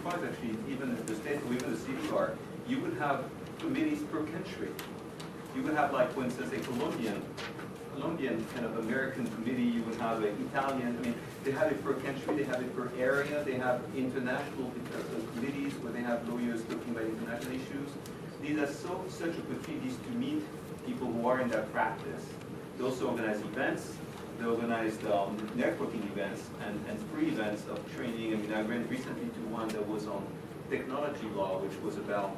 surprised actually, even if the state or even the city are, you would have committees per country. You would have, like, for instance, a Colombian kind of American committee, you would have an Italian, I mean, they have it per country, they have it per area, they have international committees where they have lawyers looking about international issues. These are such opportunities to meet people who are in that practice. They also organize events, they organize networking events and free events of training. I mean, I went recently to one that was on technology law, which was about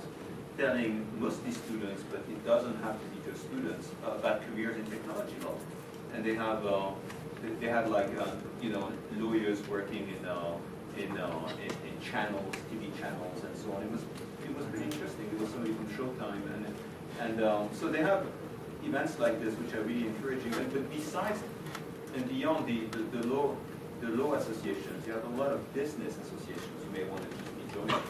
telling mostly students, but it doesn't have to be just students, about careers in technology law. And they have like you know, lawyers working in channels, TV channels, and so on. It was pretty interesting. There was somebody from Showtime, and so they have events like this, which are really encouraging. But besides and beyond the law associations, you have a lot of business associations you may want to be joining.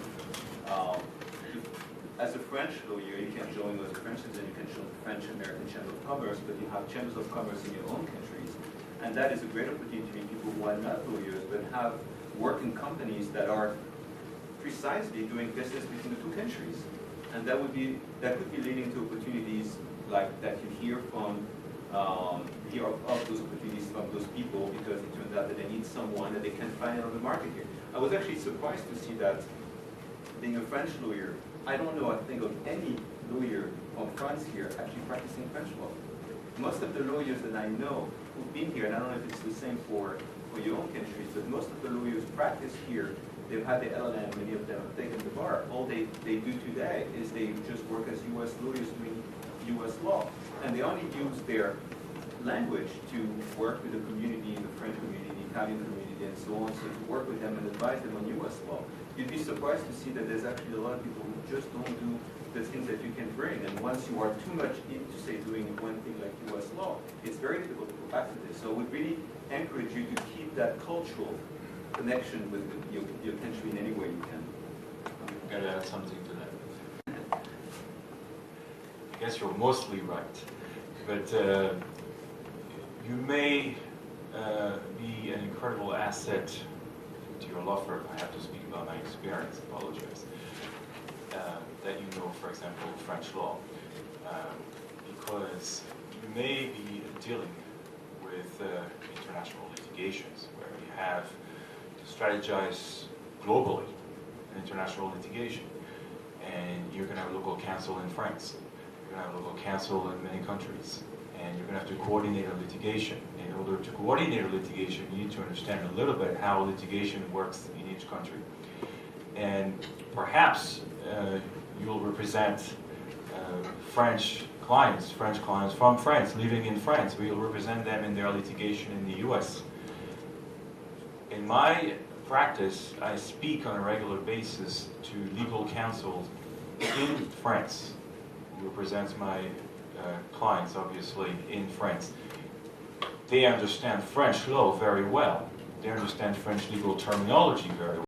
As a French lawyer, you can join as a French citizen, you can join the French American Chamber of Commerce, but you have chambers of commerce in your own countries. And that is a great opportunity to meet people who are not lawyers, but have work in companies that are precisely doing business between the two countries. And that could be leading to opportunities like that you hear from, hear of those opportunities from those people, because it turns out that they need someone that they can't find on the market here. I was actually surprised to see that, being a French lawyer, I don't know, I think, of any lawyer from France here actually practicing French law. Most of the lawyers that I know who've been here, and I don't know if it's the same for your own countries, but most of the lawyers practice here. They've had the LLM, many of them have taken the bar. All they do today is they just work as U.S. lawyers doing U.S. law. And they only use their language to work with the community, the French community, the Italian community, and so on, so to work with them and advise them on U.S. law. You'd be surprised to see that there's actually a lot of people who just don't do the things that you can bring. And once you are too much into, say, doing one thing like U.S. law, it's very difficult to go back to this. So we really encourage you to keep that cultural connection with your country in any way you can. I'm going to add something to that. I guess you're mostly right. But you may be an incredible asset to your law firm. I have to speak about my experience, apologize. That you know, for example, French law, because you may be dealing with international litigations where you have to strategize globally in international litigation, and you're going to have local counsel in France, you're going to have local counsel in many countries, and you're going to have to coordinate a litigation. In order to coordinate a litigation, you need to understand a little bit how litigation works in each country. And perhaps you'll represent French clients from France, living in France. We'll represent them in their litigation in the US. In my practice, I speak on a regular basis to legal counsel in France, who represents my clients, obviously, in France. They understand French law very well. They understand French legal terminology very well.